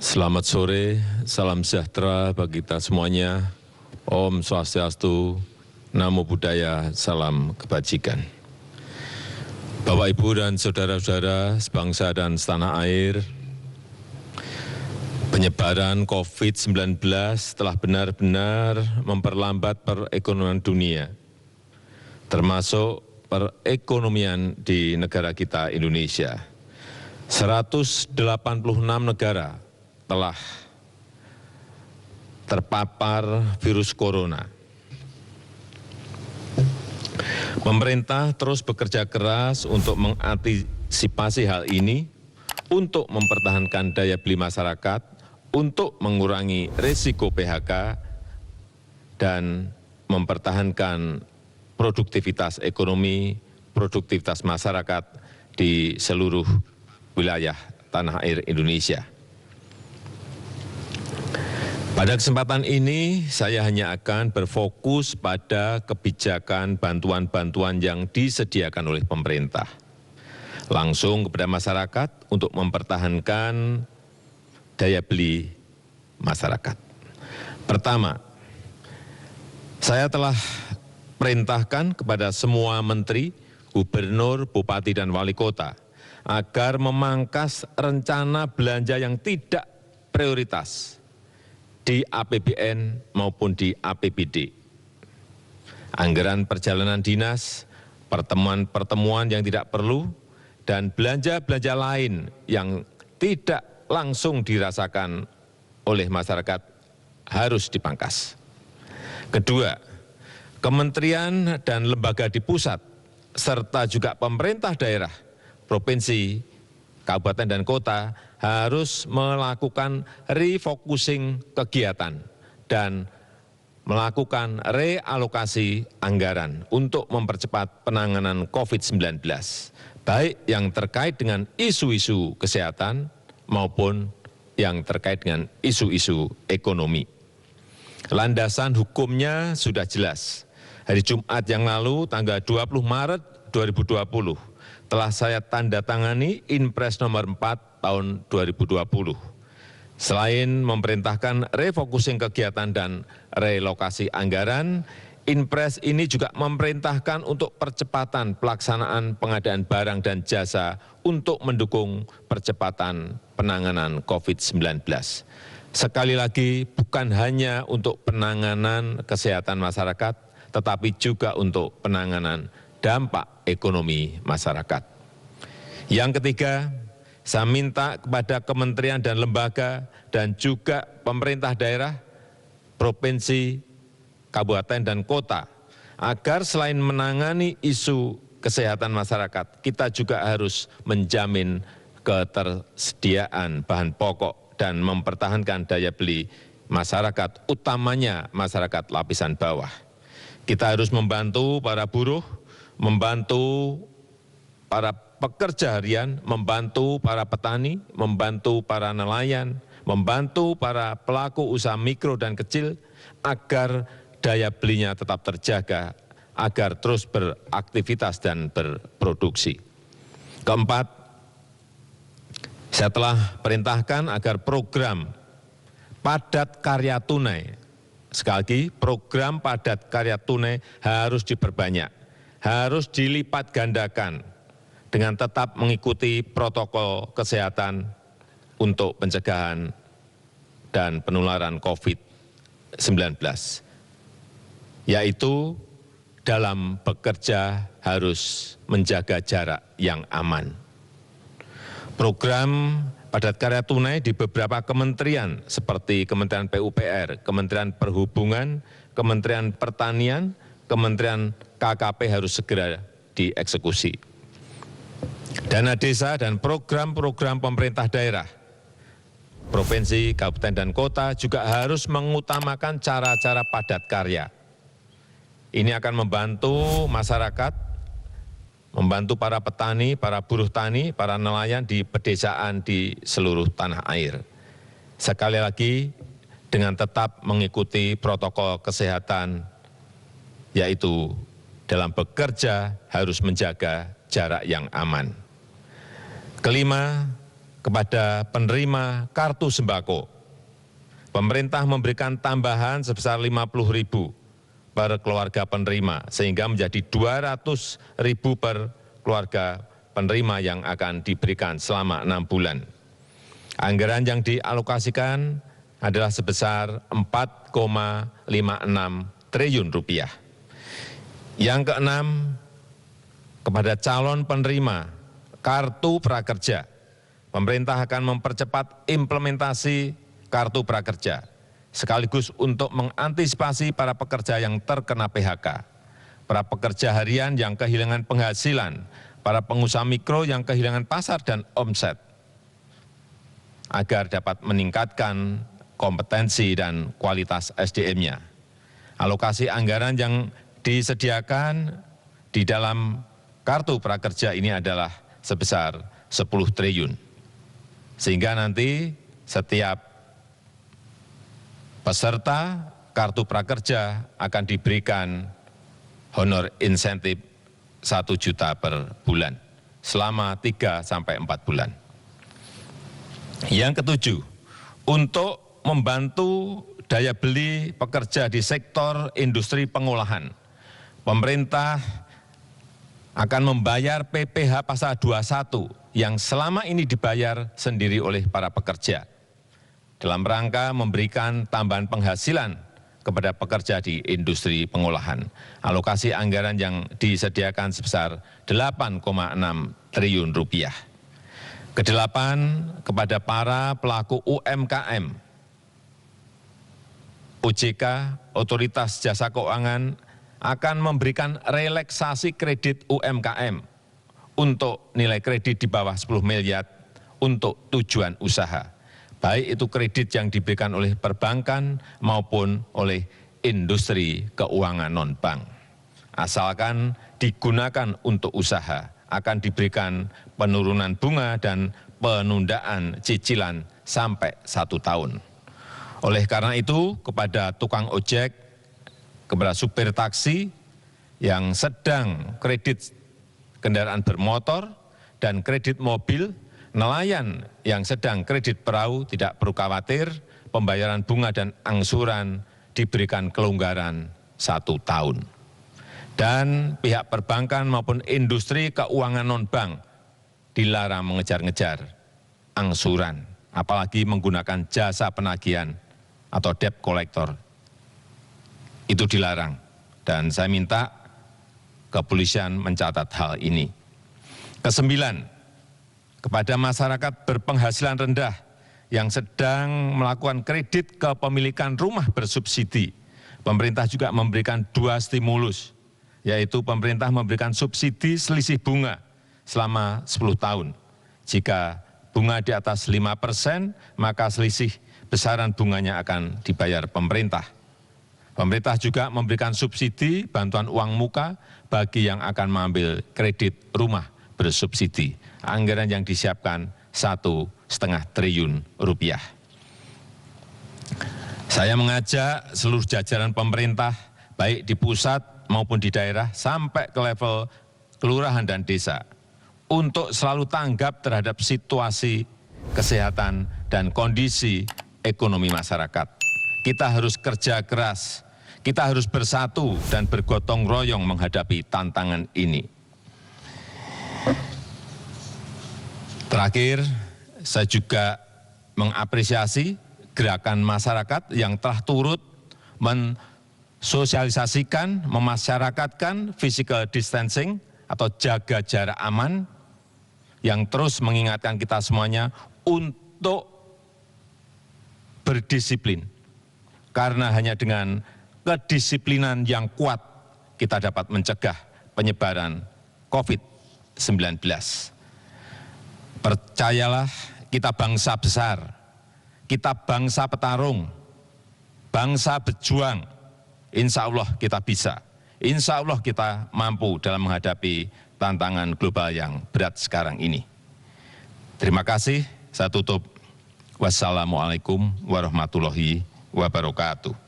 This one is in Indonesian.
Selamat sore, salam sejahtera bagi kita semuanya. Om Swastiastu, Namo Buddhaya, salam kebajikan. Bapak, Ibu, dan saudara-saudara sebangsa dan setanah air, penyebaran COVID-19 telah benar-benar memperlambat perekonomian dunia, termasuk perekonomian di negara kita Indonesia. 186 negara telah terpapar virus corona. Pemerintah terus bekerja keras untuk mengantisipasi hal ini, untuk mempertahankan daya beli masyarakat, untuk mengurangi risiko PHK, dan mempertahankan produktivitas ekonomi, produktivitas masyarakat di seluruh wilayah tanah air Indonesia. Pada kesempatan ini, saya hanya akan berfokus pada kebijakan bantuan-bantuan yang disediakan oleh pemerintah, langsung kepada masyarakat untuk mempertahankan daya beli masyarakat. Pertama, saya telah perintahkan kepada semua menteri, gubernur, bupati, dan wali kota agar memangkas rencana belanja yang tidak prioritas di APBN maupun di APBD. Anggaran perjalanan dinas, pertemuan-pertemuan yang tidak perlu, dan belanja-belanja lain yang tidak langsung dirasakan oleh masyarakat harus dipangkas. Kedua, kementerian dan lembaga di pusat, serta juga pemerintah daerah, provinsi, kabupaten dan kota harus melakukan refocusing kegiatan dan melakukan realokasi anggaran untuk mempercepat penanganan COVID-19, baik yang terkait dengan isu-isu kesehatan maupun yang terkait dengan isu-isu ekonomi. Landasan hukumnya sudah jelas. Hari Jumat yang lalu, tanggal 20 Maret 2020, telah saya tanda tangani Inpres nomor 4 tahun 2020. Selain memerintahkan refocusing kegiatan dan relokasi anggaran, Inpres ini juga memerintahkan untuk percepatan pelaksanaan pengadaan barang dan jasa untuk mendukung percepatan penanganan COVID-19. Sekali lagi, bukan hanya untuk penanganan kesehatan masyarakat, tetapi juga untuk penanganan dampak ekonomi masyarakat. Yang ketiga, saya minta kepada kementerian dan lembaga dan juga pemerintah daerah, provinsi, kabupaten, dan kota, agar selain menangani isu kesehatan masyarakat, kita juga harus menjamin ketersediaan bahan pokok dan mempertahankan daya beli masyarakat, utamanya masyarakat lapisan bawah. Kita harus membantu para buruh, membantu para pekerja harian, membantu para petani, membantu para nelayan, membantu para pelaku usaha mikro dan kecil agar daya belinya tetap terjaga, agar terus beraktivitas dan berproduksi. Keempat, saya telah perintahkan agar program padat karya tunai, sekali lagi program padat karya tunai harus diperbanyak, harus dilipat gandakan, dengan tetap mengikuti protokol kesehatan untuk pencegahan dan penularan COVID-19, yaitu dalam bekerja harus menjaga jarak yang aman. Program padat karya tunai di beberapa kementerian seperti Kementerian PUPR, Kementerian Perhubungan, Kementerian Pertanian, Kementerian KKP harus segera dieksekusi. Dana desa dan program-program pemerintah daerah, provinsi, kabupaten, dan kota juga harus mengutamakan cara-cara padat karya. Ini akan membantu masyarakat, membantu para petani, para buruh tani, para nelayan di pedesaan di seluruh tanah air. Sekali lagi, dengan tetap mengikuti protokol kesehatan, yaitu dalam bekerja harus menjaga jarak yang aman. Kelima, kepada penerima kartu sembako. Pemerintah memberikan tambahan sebesar 50.000 per keluarga penerima, sehingga menjadi 200.000 per keluarga penerima yang akan diberikan selama 6 bulan. Anggaran yang dialokasikan adalah sebesar 4,56 triliun rupiah. Yang keenam, kepada calon penerima kartu prakerja, pemerintah akan mempercepat implementasi kartu prakerja, sekaligus untuk mengantisipasi para pekerja yang terkena PHK, para pekerja harian yang kehilangan penghasilan, para pengusaha mikro yang kehilangan pasar dan omset, agar dapat meningkatkan kompetensi dan kualitas SDM-nya. Alokasi anggaran yang disediakan di dalam kartu prakerja ini adalah sebesar 10 triliun. Sehingga nanti setiap peserta kartu prakerja akan diberikan honor insentif 1 juta per bulan selama 3 sampai 4 bulan. Yang ketujuh, untuk membantu daya beli pekerja di sektor industri pengolahan, pemerintah akan membayar PPh pasal 21 yang selama ini dibayar sendiri oleh para pekerja, dalam rangka memberikan tambahan penghasilan kepada pekerja di industri pengolahan. Alokasi anggaran yang disediakan sebesar 8,6 triliun rupiah. Kedelapan, kepada para pelaku UMKM, OJK, Otoritas Jasa Keuangan, akan memberikan relaksasi kredit UMKM untuk nilai kredit di bawah 10 miliar untuk tujuan usaha, baik itu kredit yang diberikan oleh perbankan maupun oleh industri keuangan non-bank. Asalkan digunakan untuk usaha, akan diberikan penurunan bunga dan penundaan cicilan sampai 1 tahun. Oleh karena itu, kepada tukang ojek, kepada supir taksi yang sedang kredit kendaraan bermotor dan kredit mobil, nelayan yang sedang kredit perahu tidak perlu khawatir, pembayaran bunga dan angsuran diberikan kelonggaran 1 tahun. Dan pihak perbankan maupun industri keuangan non-bank dilarang mengejar-ngejar angsuran, apalagi menggunakan jasa penagihan atau debt collector. Itu dilarang, dan saya minta kepolisian mencatat hal ini. Kesembilan, kepada masyarakat berpenghasilan rendah yang sedang melakukan kredit kepemilikan rumah bersubsidi, pemerintah juga memberikan 2 stimulus, yaitu pemerintah memberikan subsidi selisih bunga selama 10 tahun. Jika bunga di atas 5%, maka selisih besaran bunganya akan dibayar pemerintah. Pemerintah juga memberikan subsidi bantuan uang muka bagi yang akan mengambil kredit rumah bersubsidi. Anggaran yang disiapkan 1,5 triliun rupiah. Saya mengajak seluruh jajaran pemerintah, baik di pusat maupun di daerah, sampai ke level kelurahan dan desa, untuk selalu tanggap terhadap situasi kesehatan dan kondisi ekonomi masyarakat. Kita harus kerja keras, kita harus bersatu dan bergotong royong menghadapi tantangan ini. Terakhir, saya juga mengapresiasi gerakan masyarakat yang telah turut mensosialisasikan, memasyarakatkan physical distancing atau jaga jarak aman, yang terus mengingatkan kita semuanya untuk berdisiplin. Karena hanya dengan kedisiplinan yang kuat kita dapat mencegah penyebaran COVID-19. Percayalah, kita bangsa besar, kita bangsa petarung, bangsa berjuang. Insya Allah kita bisa, insya Allah kita mampu dalam menghadapi tantangan global yang berat sekarang ini. Terima kasih, saya tutup. Wassalamualaikum warahmatullahi wabarakatuh.